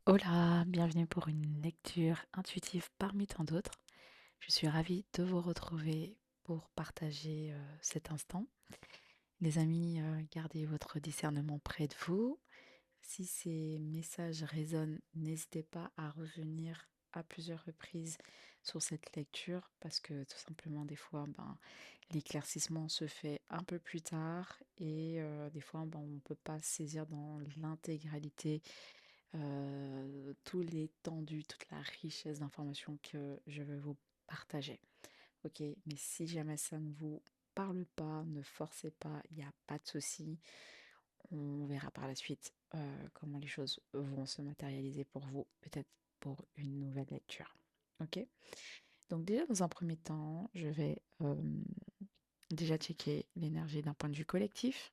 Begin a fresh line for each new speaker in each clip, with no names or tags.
Hola, bienvenue pour une lecture intuitive parmi tant d'autres. Je suis ravie de vous retrouver pour partager cet instant. Les amis, gardez votre discernement près de vous. Si ces messages résonnent, n'hésitez pas à revenir à plusieurs reprises sur cette lecture parce que tout simplement des fois l'éclaircissement se fait un peu plus tard et des fois on ne peut pas saisir dans l'intégralité tout l'étendue, toute la richesse d'informations que je veux vous partager. Ok, mais si jamais ça ne vous parle pas, ne forcez pas, il n'y a pas de souci. On verra par la suite comment les choses vont se matérialiser pour vous, peut-être pour une nouvelle lecture. Ok, donc déjà dans un premier temps, je vais déjà checker l'énergie d'un point de vue collectif.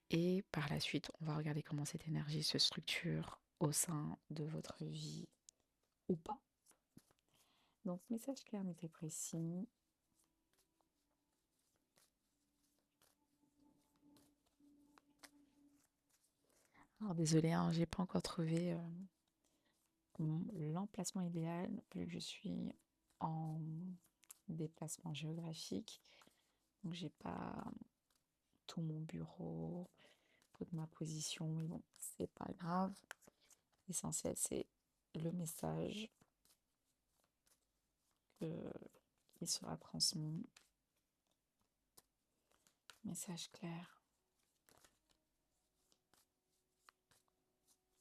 Et par la suite, on va regarder comment cette énergie se structure au sein de votre vie ou pas. Donc, message clair, net et précis. Alors, désolé, hein, j'ai pas encore trouvé l'emplacement idéal vu que je suis en déplacement géographique. Donc, j'ai pas tout mon bureau, toute ma position, mais bon, c'est pas grave. L'essentiel, c'est le message qui sera transmis. Message clair.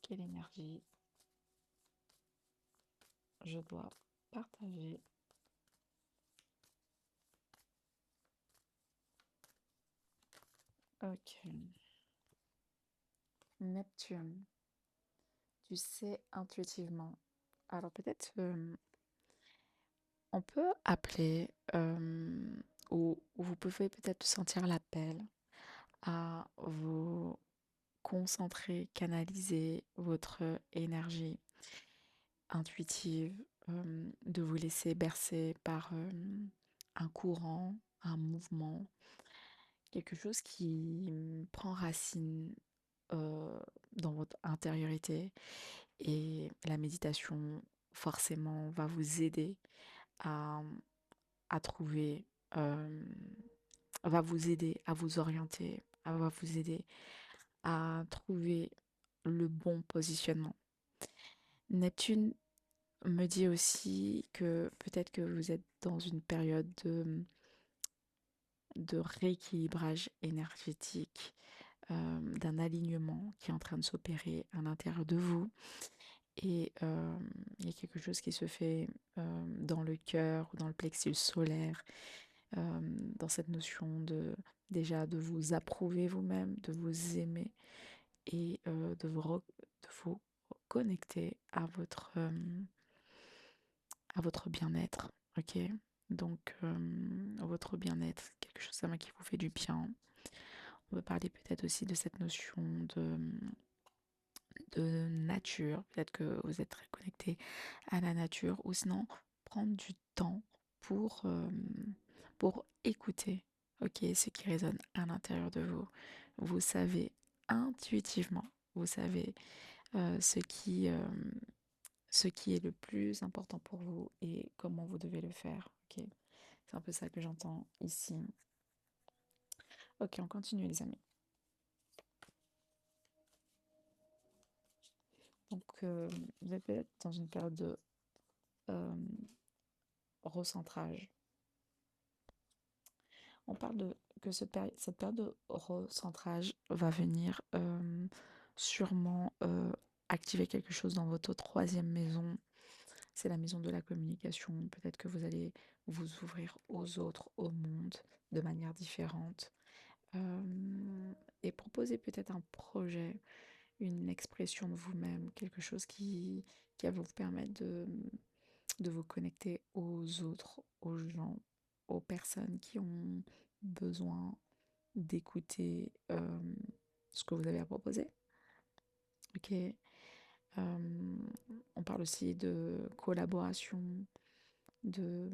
Quelle énergie je dois partager? Ok. Neptune, tu sais intuitivement. Alors peut-être on peut appeler ou vous pouvez peut-être sentir l'appel à vous concentrer, canaliser votre énergie intuitive, de vous laisser bercer par un courant, un mouvement, quelque chose qui prend racine euh, dans votre intériorité. Et la méditation, forcément, va vous aider à, à trouver, euh, va vous aider à vous orienter, va vous aider à trouver le bon positionnement. Neptune me dit aussi que peut-être que vous êtes dans une période de rééquilibrage énergétique, d'un alignement qui est en train de s'opérer à l'intérieur de vous. Et il y a quelque chose qui se fait dans le cœur ou dans le plexus solaire, dans cette notion de déjà de vous approuver vous-même, de vous aimer et de vous connecter à votre bien-être. Ok, donc votre bien-être, quelque chose qui vous fait du bien. On peut parler peut-être aussi de cette notion de nature. Peut-être que vous êtes très connecté à la nature ou sinon prendre du temps pour écouter, ok, ce qui résonne à l'intérieur de vous. Vous savez intuitivement, vous savez euh, ce qui, euh, ce qui est le plus important pour vous et comment vous devez le faire, ok. C'est un peu ça que j'entends ici. Ok, on continue les amis. Donc, vous êtes peut-être dans une période de euh, recentrage. On parle de que cette période de recentrage va venir sûrement activer quelque chose dans votre troisième maison. C'est la maison de la communication. Peut-être que vous allez vous ouvrir aux autres, au monde, de manière différente. Et proposer peut-être un projet, une expression de vous-même, quelque chose qui va vous permettre de vous connecter aux autres, aux gens, aux personnes qui ont besoin d'écouter ce que vous avez à proposer. Ok. On parle aussi de collaboration, de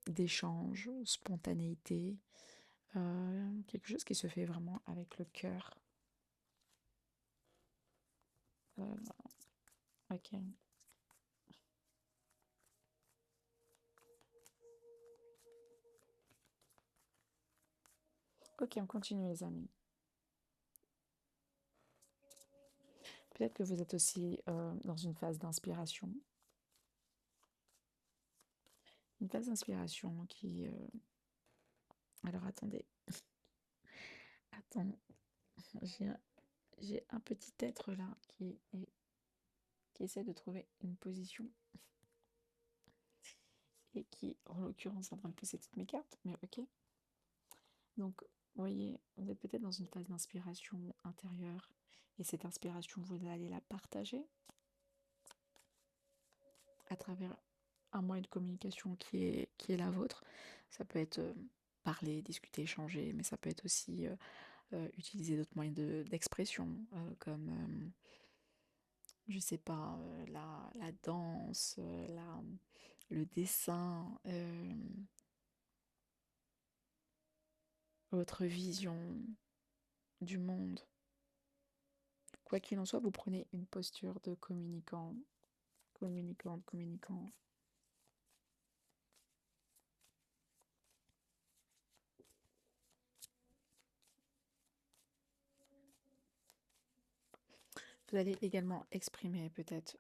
d'échange, spontanéité, quelque chose qui se fait vraiment avec le cœur. Ok. Ok, on continue les amis. Peut-être que vous êtes aussi dans une phase d'inspiration. Une phase d'inspiration qui... Alors attendez. Attends. J'ai un, j'ai un petit être là qui essaie de trouver une position et qui, en l'occurrence, est en train de pousser toutes mes cartes. Mais ok. Donc, vous voyez, vous êtes peut-être dans une phase d'inspiration intérieure et cette inspiration, vous allez la partager à travers un moyen de communication qui est la vôtre. Ça peut être parler, discuter, échanger, mais ça peut être aussi utiliser d'autres moyens d'expression, comme, je sais pas, la danse, le dessin, votre vision du monde. Quoi qu'il en soit, vous prenez une posture de communicant, communicante, communicant. Vous allez également exprimer peut-être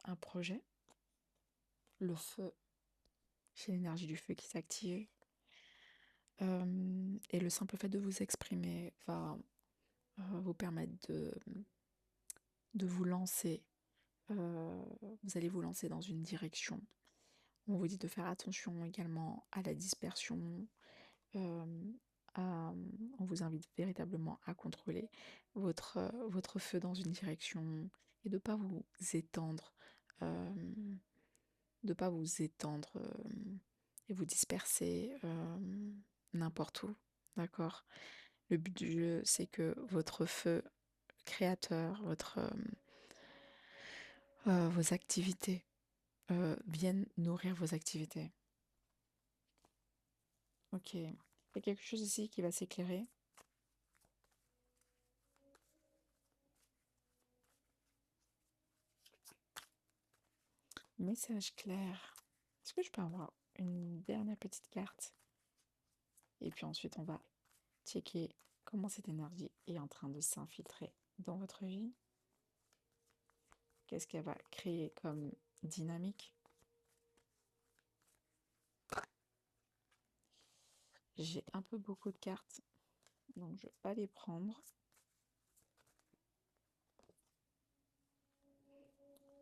un projet, le feu, c'est l'énergie du feu qui s'active. Et le simple fait de vous exprimer va vous permettre de vous lancer. Vous allez vous lancer dans une direction. On vous dit de faire attention également à la dispersion. euh, on vous invite véritablement à contrôler votre feu dans une direction et de ne pas vous étendre. euh, de pas vous étendre et vous disperser n'importe où. D'accord? Le but du jeu, c'est que votre feu créateur, vos activités viennent nourrir vos activités. Ok. Il y a quelque chose ici qui va s'éclairer. Message clair. Est-ce que je peux avoir une dernière petite carte? Et puis ensuite, on va checker comment cette énergie est en train de s'infiltrer dans votre vie. Qu'est-ce qu'elle va créer comme dynamique? J'ai un peu beaucoup de cartes, donc je vais pas les prendre.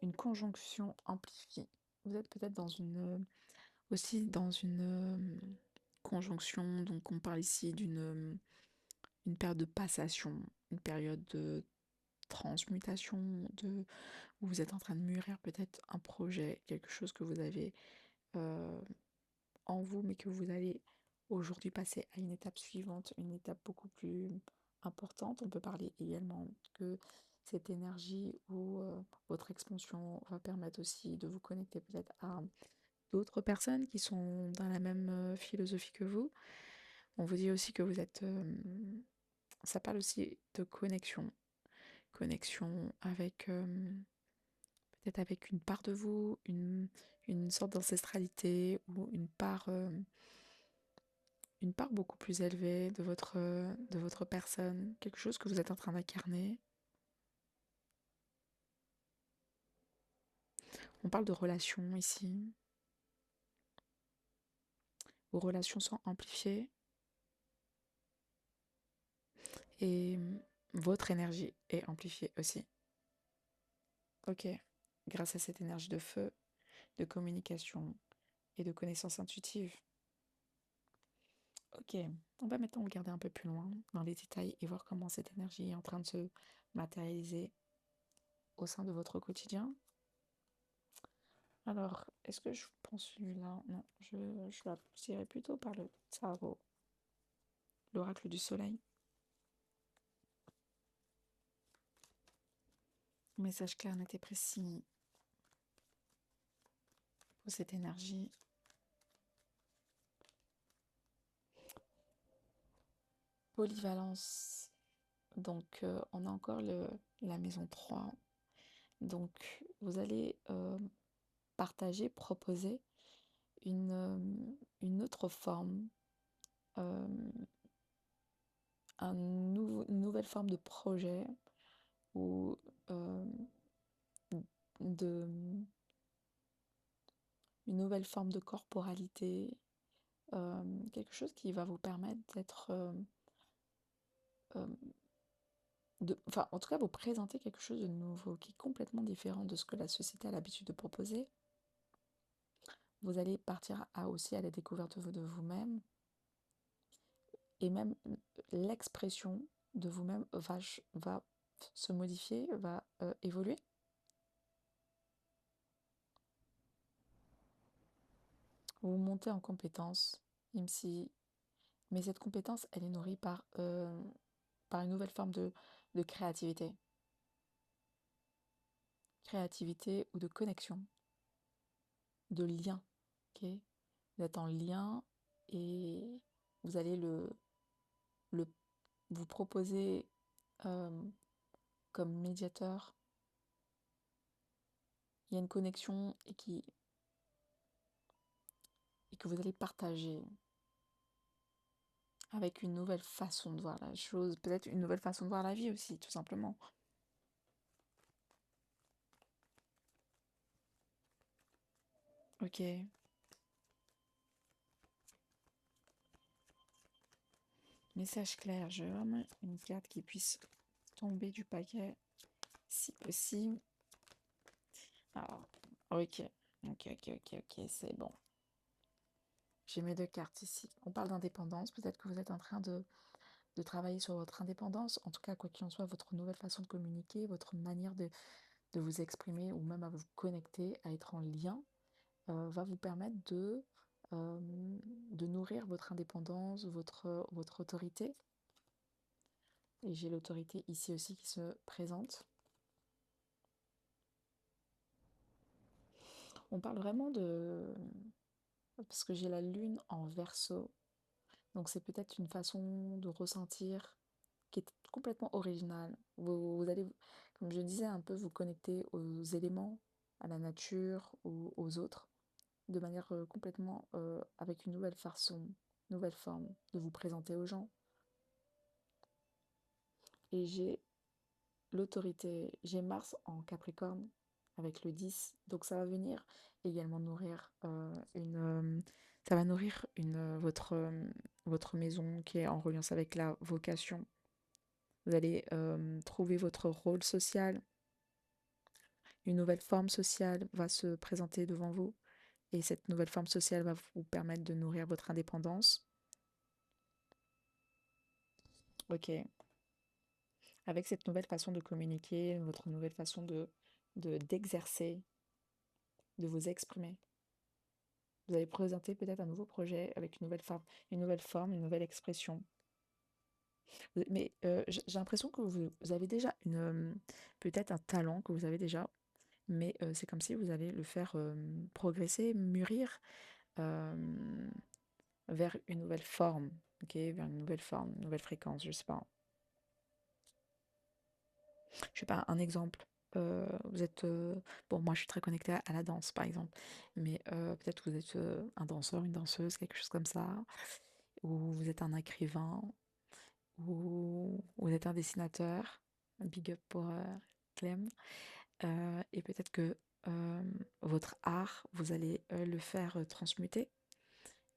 Une conjonction amplifiée. Vous êtes peut-être dans aussi dans une conjonction, donc on parle ici une période de passation, une période de transmutation, où vous êtes en train de mûrir peut-être un projet, quelque chose que vous avez euh, en vous, mais que vous allez aujourd'hui passer à une étape suivante, une étape beaucoup plus importante. On peut parler également que cette énergie ou votre expansion va permettre aussi de vous connecter peut-être à d'autres personnes qui sont dans la même philosophie que vous. On vous dit aussi que vous êtes... ça parle aussi de connexion. Connexion avec... peut-être avec une part de vous, une sorte d'ancestralité ou une part beaucoup plus élevée de votre personne, quelque chose que vous êtes en train d'incarner. On parle de relations ici. Vos relations sont amplifiées et votre énergie est amplifiée aussi. Ok, grâce à cette énergie de feu, de communication et de connaissance intuitive. Ok, on va maintenant regarder un peu plus loin dans les détails et voir comment cette énergie est en train de se matérialiser au sein de votre quotidien. Alors, est-ce que je prends celui-là? Non, je la tirerai plutôt par le tarot, l'oracle du soleil. Message clair, net et précis pour cette énergie. Polyvalence. Donc, on a encore la maison 3. Donc, vous allez partager, proposer une autre forme, euh, une nouvelle forme de projet ou euh, de, une nouvelle forme de corporalité, quelque chose qui va vous permettre d'être, enfin, en tout cas, vous présenter quelque chose de nouveau qui est complètement différent de ce que la société a l'habitude de proposer. Vous allez partir aussi à la découverte de vous-même et même l'expression de vous-même va se modifier, va évoluer. Vous montez en compétence, même si... Mais cette compétence, elle est nourrie par une nouvelle forme de créativité. Créativité ou de connexion, de lien. Ok, vous êtes en lien et vous allez le vous proposer euh, comme médiateur. Il y a une connexion et que vous allez partager avec une nouvelle façon de voir la chose, peut-être une nouvelle façon de voir la vie aussi, tout simplement. Ok, message clair, je veux vraiment une carte qui puisse tomber du paquet si possible. Alors, ok, ok, c'est bon. J'ai mes deux cartes ici. On parle d'indépendance, peut-être que vous êtes en train de travailler sur votre indépendance, en tout cas, quoi qu'il en soit, votre nouvelle façon de communiquer, votre manière de vous exprimer ou même à vous connecter, à être en lien, va vous permettre euh, de nourrir votre indépendance, votre autorité. Et j'ai l'autorité ici aussi qui se présente. On parle vraiment de... Parce que j'ai la lune en verso, donc c'est peut-être une façon de ressentir qui est complètement originale. Vous allez, comme je disais, un peu vous connecter aux éléments, à la nature ou aux autres, de manière complètement avec une nouvelle façon, nouvelle forme de vous présenter aux gens. Et j'ai l'autorité, j'ai Mars en Capricorne avec le 10, donc ça va venir également nourrir ça va nourrir votre maison qui est en reliance avec la vocation. Vous allez trouver votre rôle social, une nouvelle forme sociale va se présenter devant vous et cette nouvelle forme sociale va vous permettre de nourrir votre indépendance. Ok. Avec cette nouvelle façon de communiquer, votre nouvelle façon d'exercer, de vous exprimer. Vous allez présenter peut-être un nouveau projet avec une nouvelle expression. Mais j'ai l'impression que vous avez déjà peut-être un talent que vous avez déjà, mais c'est comme si vous allez le faire progresser, mûrir euh, vers une nouvelle forme, ok, vers une nouvelle forme, une nouvelle fréquence, je sais pas. Je sais pas, un exemple. Vous êtes bon, moi je suis très connectée à la danse par exemple, mais peut-être que vous êtes un danseur, une danseuse, quelque chose comme ça, ou vous êtes un écrivain, ou vous êtes un dessinateur. Big up pour Clem. Et peut-être que euh, votre art, vous allez le faire transmuter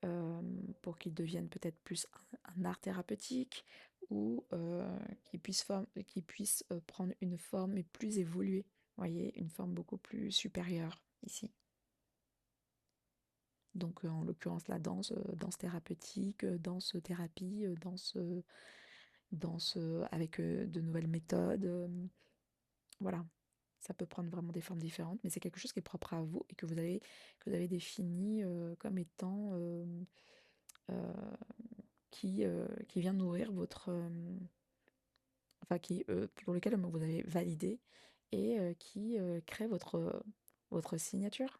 euh, pour qu'il devienne peut-être plus un art thérapeutique ou qu'il puisse prendre une forme et plus évoluée. Vous voyez, une forme beaucoup plus supérieure ici. Donc en l'occurrence la danse, danse thérapeutique, danse thérapie, danse avec de nouvelles méthodes. Voilà, ça peut prendre vraiment des formes différentes, mais c'est quelque chose qui est propre à vous et que vous avez défini comme étant euh, qui vient nourrir enfin pour lequel vous avez validé et qui crée votre signature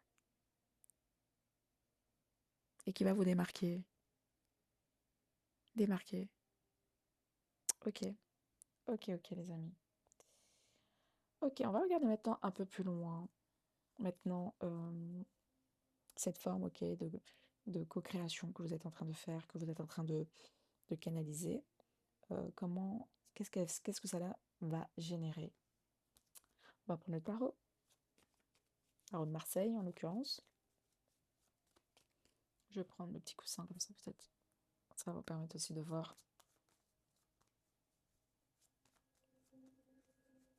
et qui va vous démarquer. Démarquer. Ok, ok, les amis. Ok, on va regarder maintenant un peu plus loin. Maintenant, cette forme, ok, de co-création que vous êtes en train de faire, que vous êtes en train de canaliser. Comment, qu'est-ce que ça là va générer? On va prendre le tarot de Marseille en l'occurrence. Je vais prendre le petit coussin comme ça, peut-être. Ça va vous permettre aussi de voir.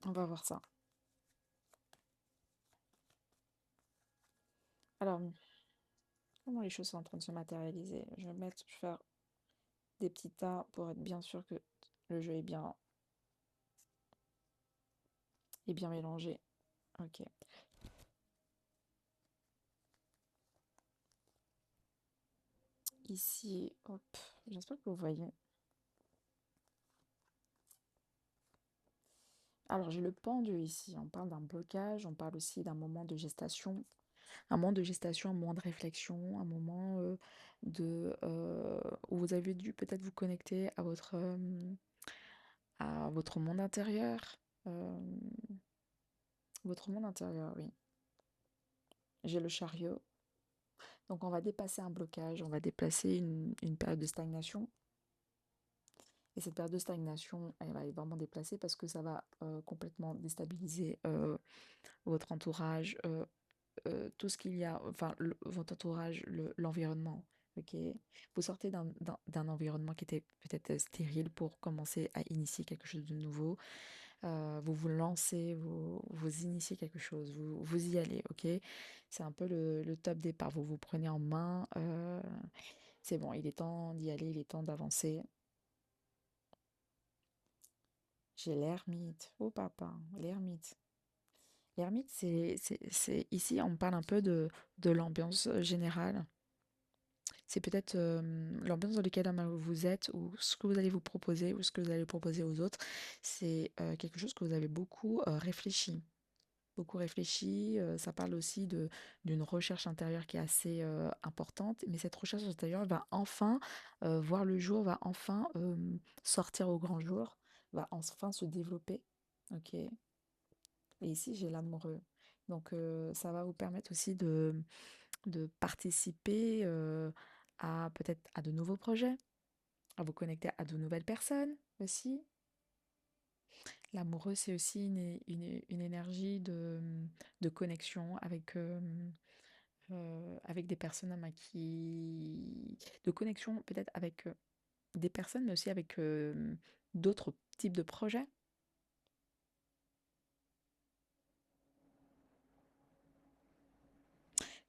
On va voir ça. Alors, comment les choses sont en train de se matérialiser? Je vais faire des petits tas pour être bien sûr que le jeu est bien mélangé. Ok. Ici, hop, j'espère que vous voyez. Alors, j'ai le pendu ici. On parle d'un blocage, on parle aussi d'un moment de gestation. Un moment de gestation, un moment de réflexion, un moment où vous avez dû peut-être vous connecter à votre monde intérieur. euh, Votre monde intérieur, oui. J'ai le chariot. Donc, on va dépasser un blocage, on va déplacer une période de stagnation. Et cette période de stagnation, elle va être vraiment déplacée parce que ça va complètement déstabiliser votre entourage, tout ce qu'il y a, enfin, votre entourage, l'environnement. Ok. Vous sortez d'un environnement qui était peut-être stérile pour commencer à initier quelque chose de nouveau. Vous vous lancez, vous initiez quelque chose, vous y allez, ok? C'est un peu le top départ. Vous vous prenez en main. C'est bon, il est temps d'y aller, il est temps d'avancer. J'ai l'ermite. Oh papa, l'ermite. L'ermite, ici, on parle un peu de l'ambiance générale. C'est peut-être l'ambiance dans laquelle vous êtes ou ce que vous allez vous proposer ou ce que vous allez proposer aux autres. C'est quelque chose que vous avez beaucoup réfléchi. Beaucoup réfléchi. Ça parle aussi d'une recherche intérieure qui est assez importante. Mais cette recherche intérieure va enfin voir le jour, va enfin sortir au grand jour, va enfin se développer. Ok. Et ici, j'ai l'amoureux. Donc, ça va vous permettre aussi de participer à peut-être à de nouveaux projets, à vous connecter à de nouvelles personnes aussi. L'amoureux, c'est aussi une énergie de connexion avec des personnes de connexion peut-être avec des personnes, mais aussi avec d'autres types de projets.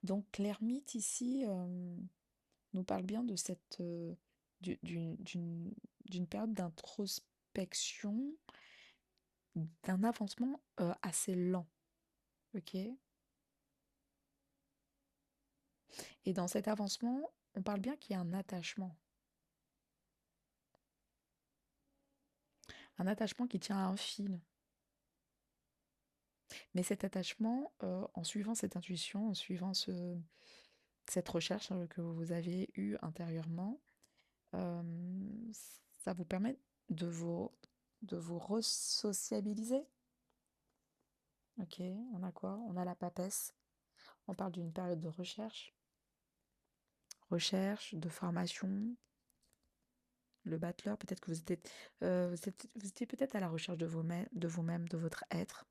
Donc l'ermite ici nous parle bien de du- d'une d'une- d'une période d'introspection, d'un avancement assez lent, ok? Et dans cet avancement, on parle bien qu'il y a un attachement qui tient à un fil. Mais cet attachement, en suivant cette intuition, en suivant cette recherche que vous avez eue intérieurement, euh, ça vous permet de vous, de vous resociabiliser. Ok, on a quoi? On a la papesse. On parle d'une période de recherche, de formation. Le battleur, peut-être que vous étiez peut-être à la recherche de vous-même, de votre être.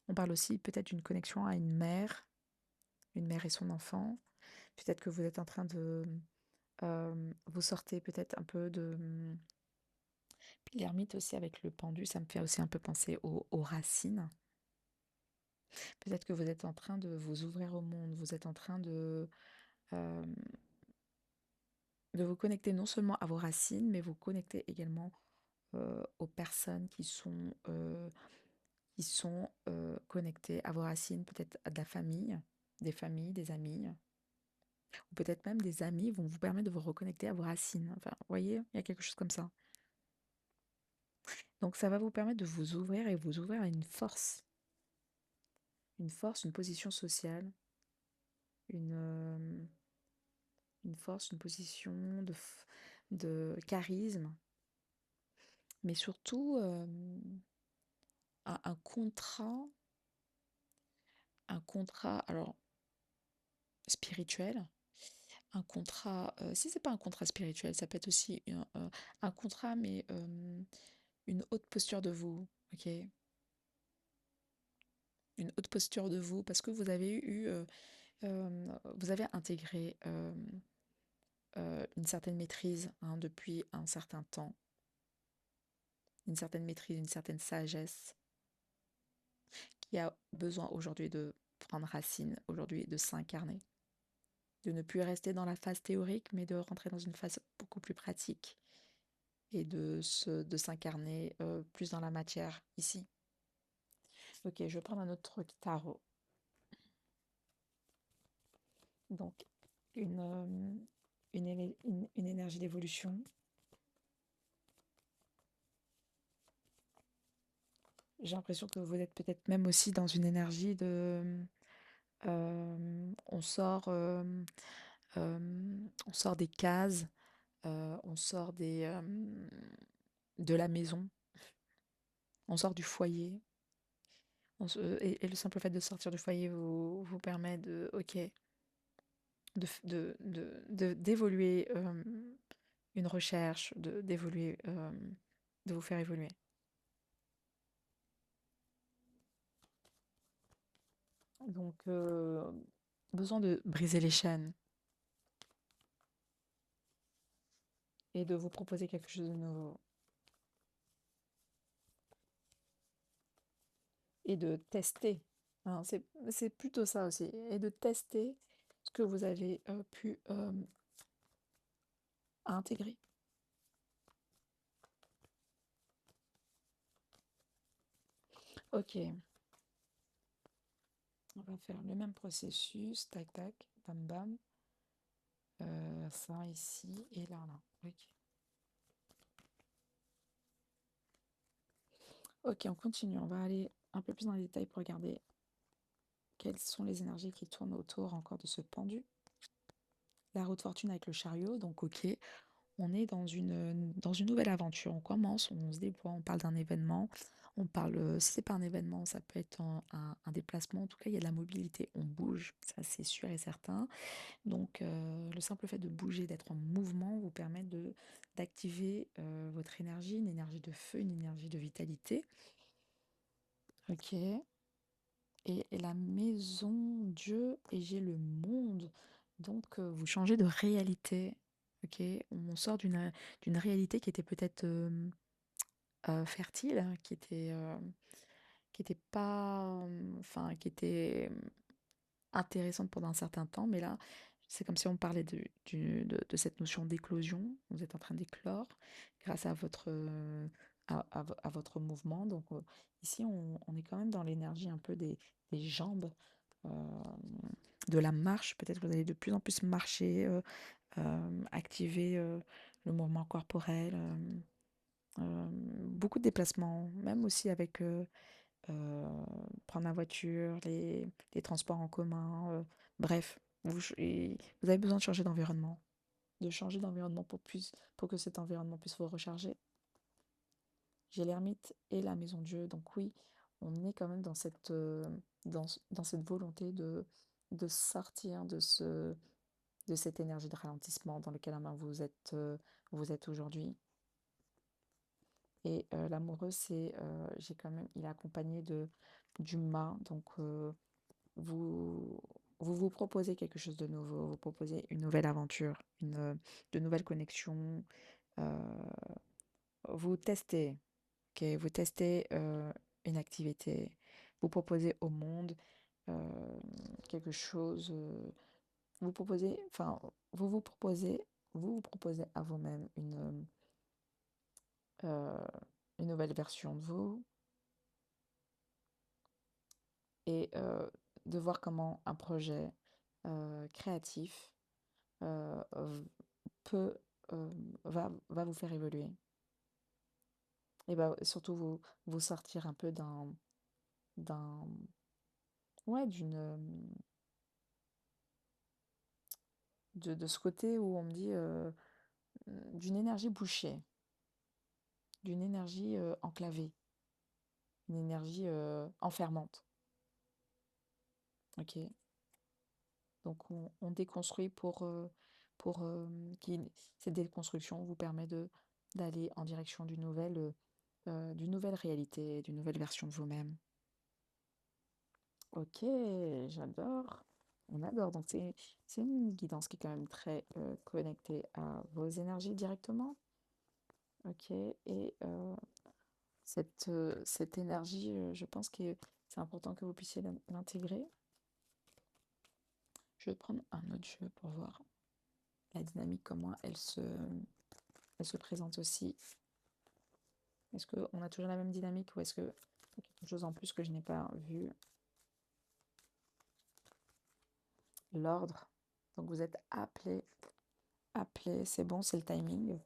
On parle aussi peut-être d'une connexion à une mère et son enfant. Peut-être que vous êtes en train vous sortez peut-être un peu l'ermite aussi avec le pendu, ça me fait aussi un peu penser aux racines. Peut-être que vous êtes en train de vous ouvrir au monde, vous êtes en train euh, de vous connecter non seulement à vos racines, mais vous connecter également aux personnes qui sont connectées à vos racines, peut-être à de la familles, des amis, ou peut-être même des amis vont vous permettre de vous reconnecter à vos racines. Enfin, vous voyez, il y a quelque chose comme ça. Donc ça va vous permettre de vous ouvrir et vous ouvrir à une force, une position sociale, une, euh, une force, une position de charisme, mais surtout
un contrat, alors spirituel, un contrat, si c'est pas un contrat spirituel, ça peut être aussi un contrat, mais une haute posture de vous, ok? Une haute posture de vous, parce que vous avez vous avez intégré une certaine maîtrise, hein, depuis un certain temps, une certaine maîtrise, une certaine sagesse qui a besoin aujourd'hui de prendre racine, aujourd'hui de s'incarner, de ne plus rester dans la phase théorique, mais de rentrer dans une phase beaucoup plus pratique et de s'incarner plus dans la matière ici. Ok, je vais prendre un autre tarot. Donc, une, euh, une énergie d'évolution. J'ai l'impression que vous êtes peut-être même aussi dans une énergie de... on sort, on sort des cases, on sort de la maison, on sort du foyer. Et le simple fait de sortir du foyer vous permet de, ok, d'évoluer une recherche, d'évoluer, de vous faire évoluer. Donc, besoin de briser les chaînes et de vous proposer quelque chose de nouveau. Et de tester, hein, c'est plutôt ça aussi. Et de tester ce que vous avez pu intégrer. Ok, on va faire le même processus. Tac, tac, bam, bam. Ça ici et là, là. Ok. Ok, on continue. On va aller un peu plus dans les détails pour regarder quelles sont les énergies qui tournent autour encore de ce pendu. La roue de fortune avec le chariot, donc ok, on est dans une nouvelle aventure. On commence, on se déploie, on parle d'un événement. On parle, si c'est pas un événement, ça peut être un déplacement. En tout cas, il y a de la mobilité, on bouge, ça c'est sûr et certain. Donc, le simple fait de bouger, d'être en mouvement, vous permet d'activer votre énergie, une énergie de feu, une énergie de vitalité. Ok. Et la maison, Dieu, et j'ai le monde. Donc, vous changez de réalité. Ok. On sort d'une réalité qui était peut-être fertile, qui était pas, enfin, qui était intéressante pendant un certain temps, mais là, c'est comme si on parlait de cette notion d'éclosion. Vous êtes en train d'éclore grâce à à votre mouvement. Donc, ici, on est quand même dans l'énergie un peu des jambes, euh, de la marche. Peut-être que vous allez de plus en plus marcher, activer le mouvement corporel. Beaucoup de déplacements, même aussi avec prendre la voiture, les transports en commun, bref, vous avez besoin de changer d'environnement, pour que cet environnement puisse vous recharger. J'ai l'ermite et la maison Dieu, donc oui, on est quand même dans dans cette volonté de sortir de cette énergie de ralentissement dans lequel vous êtes aujourd'hui. Et l'amoureux, j'ai quand même, il est accompagné du mât, donc vous, vous proposez quelque chose de nouveau, vous proposez une nouvelle aventure, de nouvelles connexions, euh, vous testez, ok, vous testez une activité, vous proposez au monde euh, quelque chose, vous proposez, enfin, vous vous proposez à vous-même euh, une nouvelle version de vous et de voir comment un projet créatif euh, peut, euh, va vous faire évoluer. Et bah, surtout vous sortir un peu d'un, ouais, de ce côté où on me dit d'une énergie bouchée, d'une énergie enclavée, une énergie enfermante. Ok. Donc on déconstruit pour cette déconstruction vous permet d'aller en direction d'une nouvelle réalité, d'une nouvelle version de vous-même. Ok, j'adore. On adore. Donc c'est une guidance qui est quand même très connectée à vos énergies directement. Ok, et cette énergie, je pense que c'est important que vous puissiez l'intégrer. Je vais prendre un autre jeu pour voir la dynamique, comment elle se présente aussi. Est-ce qu'on a toujours la même dynamique ou est-ce qu'il y a quelque chose en plus que je n'ai pas vu? L'ordre. Donc vous êtes appelé, c'est bon, c'est le timing.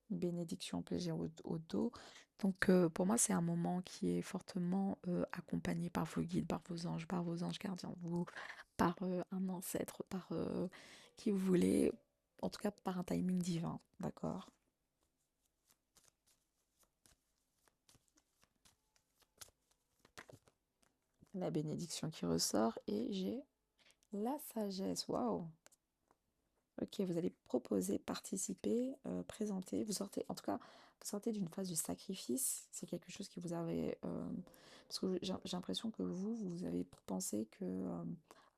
Bénédiction, plaisir au dos. Donc pour moi, c'est un moment qui est fortement accompagné par vos guides, par vos anges gardiens, vous, par un ancêtre, par qui vous voulez, en tout cas par un timing divin, d'accord? La bénédiction qui ressort et j'ai la sagesse. Waouh! Ok, vous allez proposer, participer, présenter. Vous sortez, en tout cas, vous sortez d'une phase de sacrifice. C'est quelque chose qui vous avait... parce que j'ai l'impression que vous avez pensé que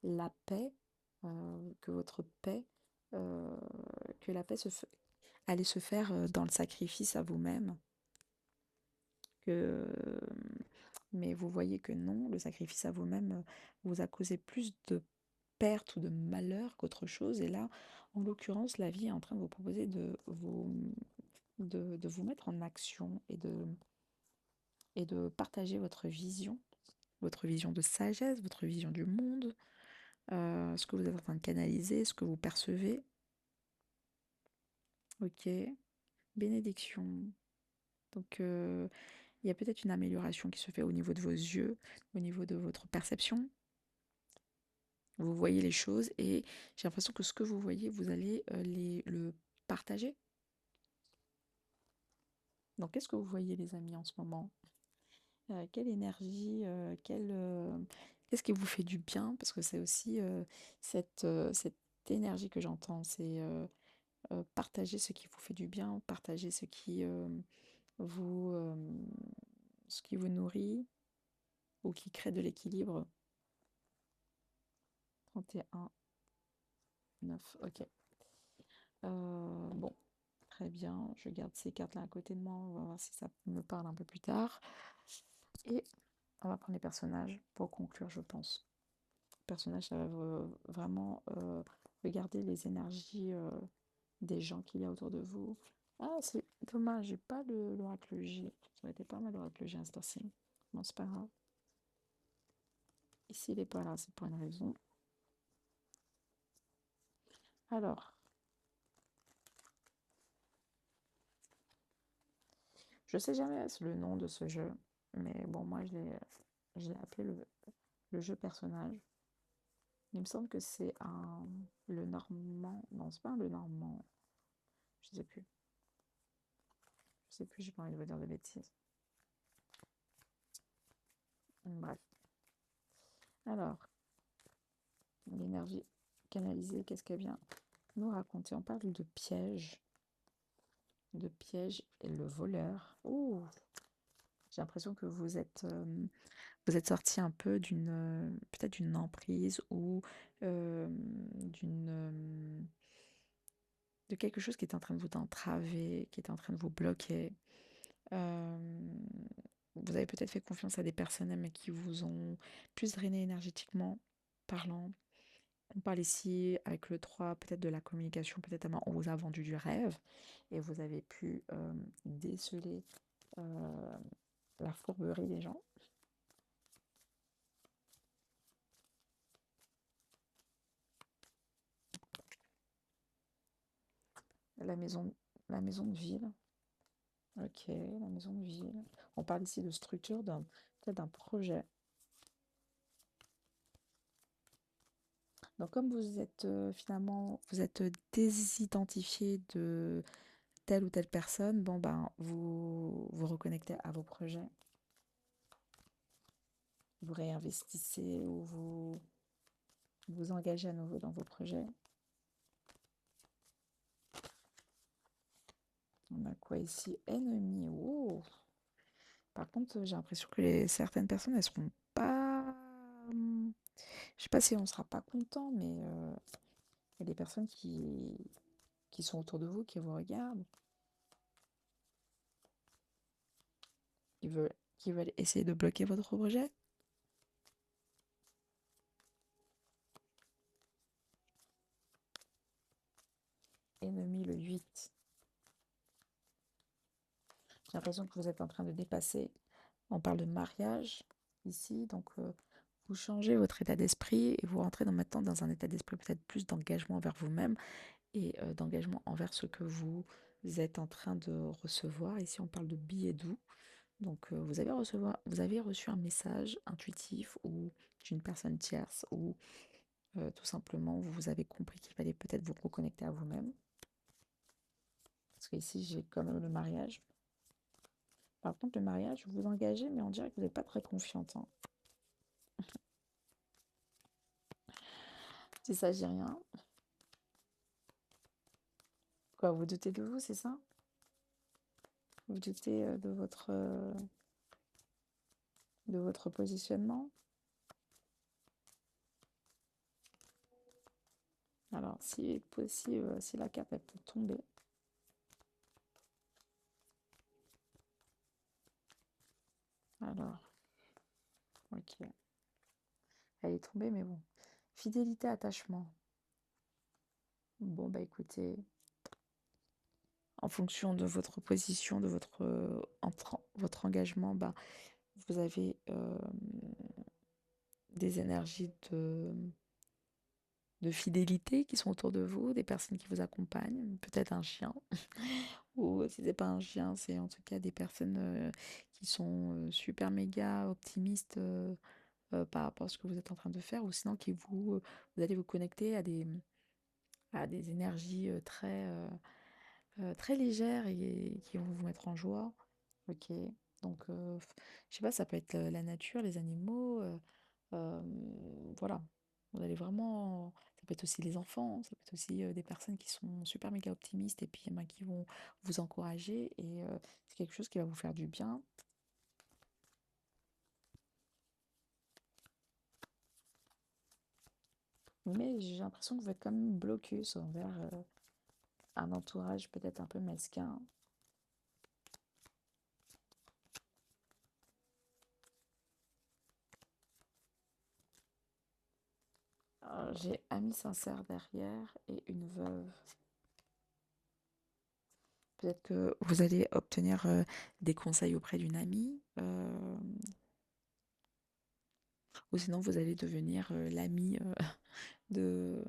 la paix, que votre paix, euh, que la paix allait se faire dans le sacrifice à vous-même. Que, mais vous voyez que non, le sacrifice à vous-même vous a causé plus de perte ou de malheur qu'autre chose. Et là, en l'occurrence, la vie est en train de vous proposer de vous mettre en action et de partager votre vision de sagesse, votre vision du monde, ce que vous êtes en train de canaliser, ce que vous percevez. Ok, bénédiction. Donc, il y a peut-être une amélioration qui se fait au niveau de vos yeux, au niveau de votre perception. Vous voyez les choses et j'ai l'impression que ce que vous voyez, vous allez le partager. Donc, qu'est-ce que vous voyez, les amis, en ce moment? Quelle énergie, qu'est-ce qui vous fait du bien? Parce que c'est aussi cette énergie que j'entends, c'est partager ce qui vous fait du bien, partager vous, euh, ce qui vous nourrit ou qui crée de l'équilibre. 31, 9, ok. Bon, très bien, je garde ces cartes-là à côté de moi, on va voir si ça me parle un peu plus tard. Et on va prendre les personnages pour conclure, je pense. Personnage, ça va vraiment regarder les énergies des gens qu'il y a autour de vous. Ah, c'est dommage, j'ai pas l'oracle J. Ça aurait été pas mal l'oracle J à cette heure-ci. Bon, c'est pas grave. Et s'il est pas là, c'est pour une raison. Alors, je sais jamais le nom de ce jeu, mais bon, moi je l'ai appelé le jeu personnage. Il me semble que c'est le Normand. Non, c'est pas le Normand. Je sais plus. Je sais plus, j'ai pas envie de vous dire de bêtises. Bref. Alors, l'énergie canalisée, qu'est-ce qu'elle vient nous raconter? On parle de piège. De piège et le voleur. Ouh, j'ai l'impression que vous êtes sorti un peu peut-être d'une emprise ou de quelque chose qui était en train de vous entraver, qui était en train de vous bloquer. Euh, Vous avez peut-être fait confiance à des personnes mais qui vous ont plus drainé énergétiquement parlant. On parle ici avec le 3 peut-être de la communication, peut-être on vous a vendu du rêve et vous avez pu déceler euh, la fourberie des gens. La maison, la maison de ville. Ok, la maison de ville. On parle ici de structure peut-être d'un projet. Donc comme vous êtes finalement, vous êtes désidentifié de telle ou telle personne, bon ben vous vous reconnectez à vos projets. vous réinvestissez ou vous engagez à nouveau dans vos projets. On a quoi ici? Ennemi. Oh. Par contre, j'ai l'impression que certaines personnes, elles seront pas. Je sais pas si on sera pas content, mais il y a des personnes qui sont autour de vous, qui vous regardent, qui veulent, qui veulent essayer de bloquer votre projet. Ennemi le 8. J'ai l'impression que vous êtes en train de dépasser. On parle de mariage ici, donc vous changez votre état d'esprit et vous rentrez maintenant dans un état d'esprit peut-être plus d'engagement envers vous-même et d'engagement envers ce que vous êtes en train de recevoir. Ici, on parle de billets doux. Donc, vous avez reçu un message intuitif ou d'une personne tierce ou tout simplement, vous avez compris qu'il fallait peut-être vous reconnecter à vous-même. Parce qu'ici, j'ai quand même le mariage. Par contre, le mariage, vous vous engagez, mais on dirait que vous n'êtes pas très confiante, hein. Si ça, j'ai rien. Quoi, vous doutez de vous, c'est ça? Vous doutez de votre positionnement? Alors, si possible, si la carte elle peut tomber. Alors, ok. Elle est tombée, mais bon. Fidélité, attachement. Bon, bah écoutez, en fonction de votre position, de votre engagement, bah, vous avez des énergies de fidélité qui sont autour de vous, des personnes qui vous accompagnent, peut-être un chien, ou si c'est pas un chien, c'est en tout cas des personnes qui sont super méga optimistes par rapport à ce que vous êtes en train de faire, ou sinon vous allez vous connecter à des énergies très légères et qui vont vous mettre en joie. Ok, donc je sais pas, ça peut être la nature, les animaux, voilà. Vous allez vraiment, ça peut être aussi les enfants, ça peut être aussi des personnes qui sont super méga optimistes et puis ben, qui vont vous encourager et c'est quelque chose qui va vous faire du bien. Mais j'ai l'impression que vous êtes quand même blocus envers un entourage peut-être un peu mesquin. J'ai ami sincère derrière et une veuve. Peut-être que vous allez obtenir des conseils auprès d'une amie, ou sinon vous allez devenir l'ami de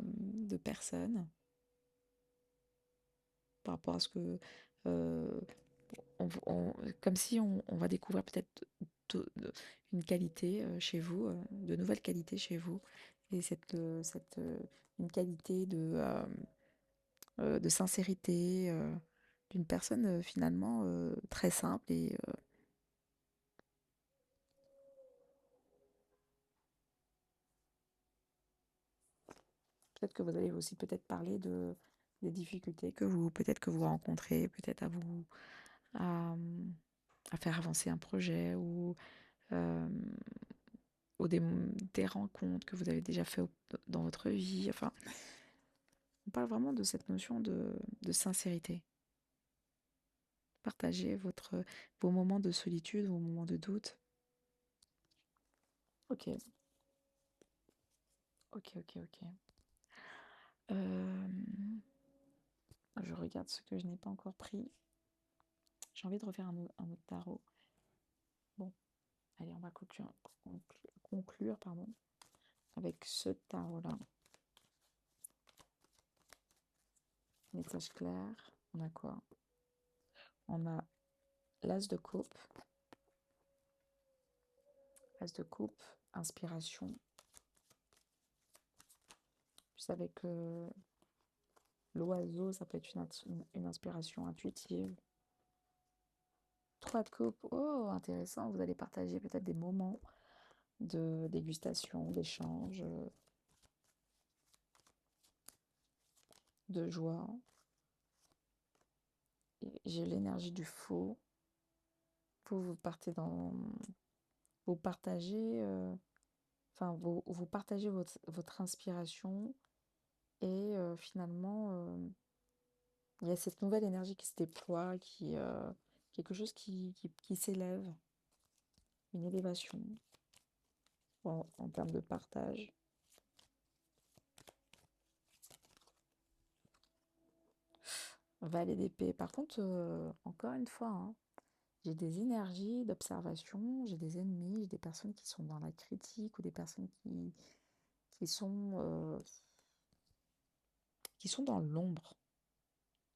personnes par rapport à ce que... euh, comme si on va découvrir peut-être une qualité chez vous, de nouvelles qualités chez vous, et une qualité de sincérité, d'une personne finalement très simple et peut-être que vous allez aussi peut-être parler des difficultés peut-être que vous rencontrez, peut-être à, à faire avancer un projet euh, ou des rencontres que vous avez déjà fait dans votre vie. Enfin, on parle vraiment de cette notion de sincérité. Partagez vos moments de solitude, vos moments de doute. Ok, ok. Euh, je regarde ce que je n'ai pas encore pris. J'ai envie de refaire un autre tarot. Bon, allez, on va conclure pardon, avec ce tarot-là. Message clair. On a quoi? On a l'as de coupe. As de coupe, inspiration. Puis avec l'oiseau, ça peut être une inspiration intuitive. 3 de coupe, oh intéressant, vous allez partager peut-être des moments de dégustation, d'échange, de joie. Et j'ai l'énergie du faux. Vous partez dans... Vous partagez... Enfin, vous partagez votre inspiration et finalement, il y a cette nouvelle énergie qui se déploie, quelque chose qui s'élève, une élévation en termes de partage. Valet d'épée. Par contre, encore une fois, hein, j'ai des énergies d'observation, j'ai des ennemis, j'ai des personnes qui sont dans la critique ou des personnes qui sont, euh, qui sont dans l'ombre,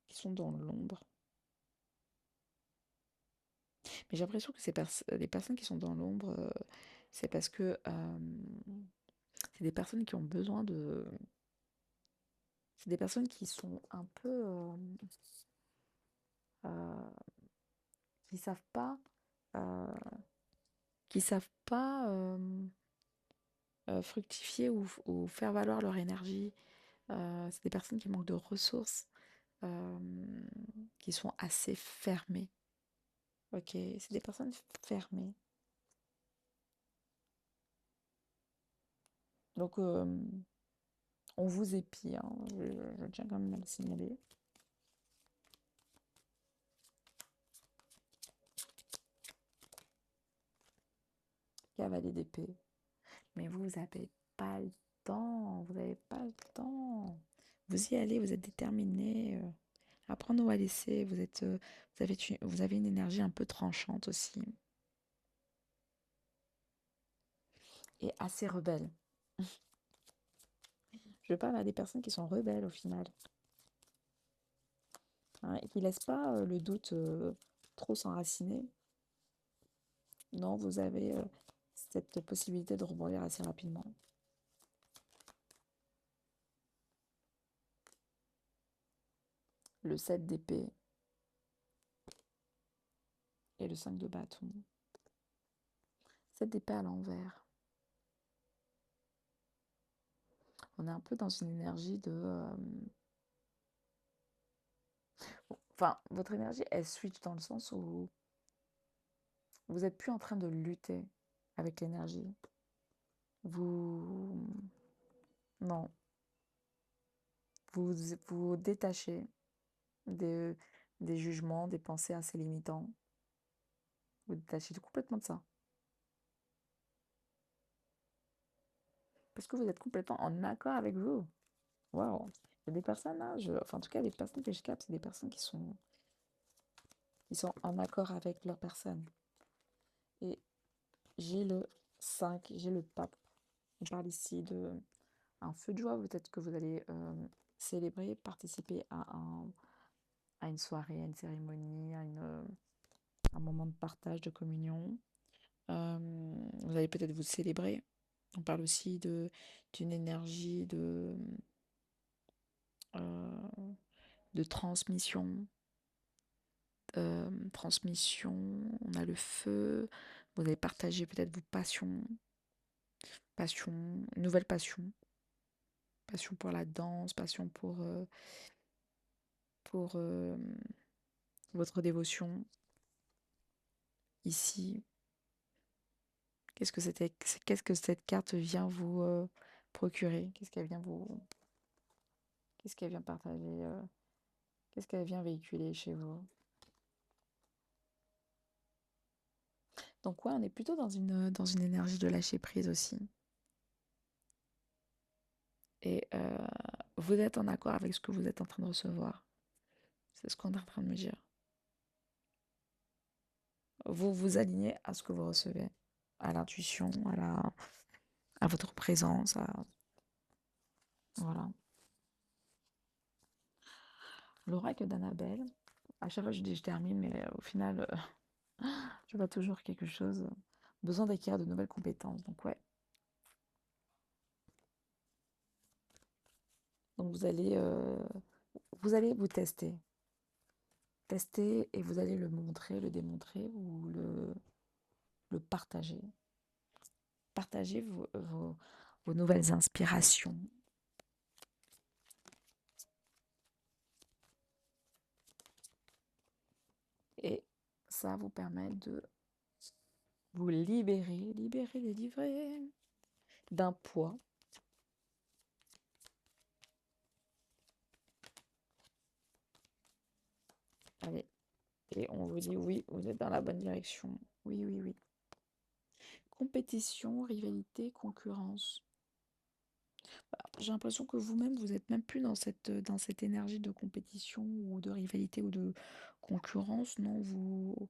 qui sont dans l'ombre. Mais j'ai l'impression que les personnes qui sont dans l'ombre, c'est parce que c'est des personnes qui ont besoin de... C'est des personnes qui sont un peu... euh, qui savent pas... euh, qui savent pas fructifier ou faire valoir leur énergie. C'est des personnes qui manquent de ressources, euh, qui sont assez fermées. Ok, c'est des personnes fermées. Donc, on vous épie, hein, je tiens quand même à le signaler. Cavalier d'épée. Mais vous n'avez pas le temps, vous n'avez pas le temps. Vous y allez, vous êtes déterminé. Apprendre ou à laisser, vous avez une énergie un peu tranchante aussi. Et assez rebelle. Je parle à des personnes qui sont rebelles au final. Hein, et qui ne laissent pas le doute trop s'enraciner. Non, vous avez cette possibilité de rebondir assez rapidement. Le 7 d'épée et le 5 de bâton. 7 d'épée à l'envers. On est un peu dans une énergie de... Enfin, votre énergie, elle switch dans le sens où vous n'êtes plus en train de lutter avec l'énergie. Vous... Non. Vous vous détachez des, des jugements, des pensées assez limitants. Vous détachez complètement de ça. Parce que vous êtes complètement en accord avec vous. Waouh. Il y a des personnes là, enfin en tout cas les personnes que je capte, c'est des personnes qui sont en accord avec leur personne. Et j'ai le 5, j'ai le pape. On parle ici de un feu de joie, peut-être que vous allez célébrer, participer à une soirée, à une cérémonie, un moment de partage, de communion. Euh, vous allez peut-être vous célébrer. On parle aussi d'une énergie euh, de transmission. Transmission, on a le feu. Vous allez partager peut-être vos passions. Passion, nouvelle passion. Passion pour la danse, passion pour votre dévotion. Ici, qu'est-ce que cette carte vient vous procurer? Qu'est-ce qu'elle vient partager? Qu'est-ce qu'elle vient véhiculer chez vous? Donc ouais, on est plutôt dans une énergie de lâcher prise aussi. Et vous êtes en accord avec ce que vous êtes en train de recevoir. C'est ce qu'on est en train de me dire. Vous vous alignez à ce que vous recevez, à l'intuition, à votre présence, voilà. L'oracle d'Annabelle, à chaque fois je termine, mais au final, je vois toujours quelque chose. Besoin d'acquérir de nouvelles compétences. Donc ouais. Donc vous allez vous tester. Tester et vous allez le montrer, le démontrer ou le partager. partager vos nouvelles inspirations. Et ça vous permet de vous délivrer d'un poids. Allez, et on vous dit oui, vous êtes dans la bonne direction. Oui, oui, oui. Compétition, rivalité, concurrence. J'ai l'impression que vous-même, vous êtes même plus dans cette énergie de compétition ou de rivalité ou de concurrence. Non, vous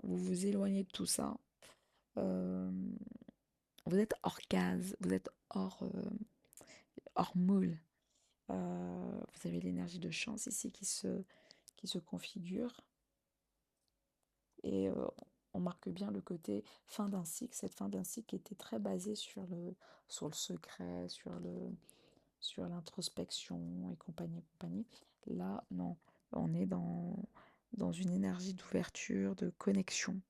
vous éloignez de tout ça. Euh, vous êtes hors case, vous êtes hors moule. Vous avez l'énergie de chance ici qui se configure. Et on marque bien le côté fin d'un cycle, cette fin d'un cycle qui était très basée sur le secret, sur l'introspection et compagnie, compagnie. Là, non, on est dans une énergie d'ouverture, de connexion,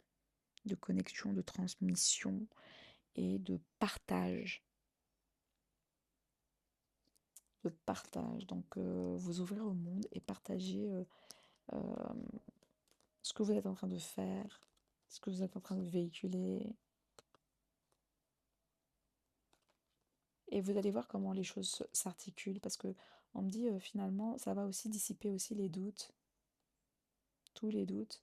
de transmission et de partage. De partage. Donc, vous ouvrir au monde et partager euh, ce que vous êtes en train de faire, ce que vous êtes en train de véhiculer. Et vous allez voir comment les choses s'articulent parce que on me dit finalement ça va aussi dissiper aussi les doutes, tous les doutes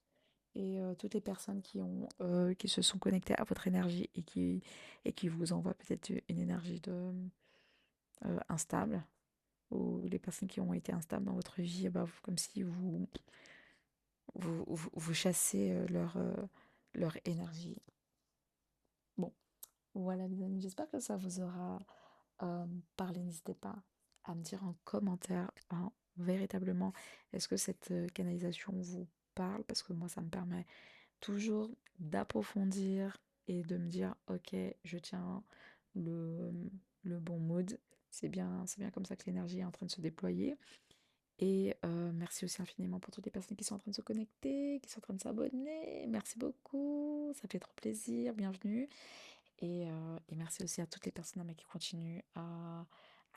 et toutes les personnes qui se sont connectées à votre énergie et qui vous envoient peut-être une énergie instable ou les personnes qui ont été instables dans votre vie, bah, comme si vous chassez leur énergie. Bon, voilà les amis, j'espère que ça vous aura parlé. N'hésitez pas à me dire en commentaire véritablement est-ce que cette canalisation vous parle parce que moi ça me permet toujours d'approfondir et de me dire ok je tiens le, le bon mood. C'est bien comme ça que l'énergie est en train de se déployer. Et merci aussi infiniment pour toutes les personnes qui sont en train de se connecter, qui sont en train de s'abonner. Merci beaucoup, ça fait trop plaisir, bienvenue. Et merci aussi à toutes les personnes qui continuent à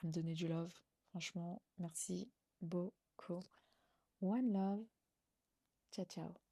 me donner du love. Franchement, merci beaucoup. One love. Ciao, ciao.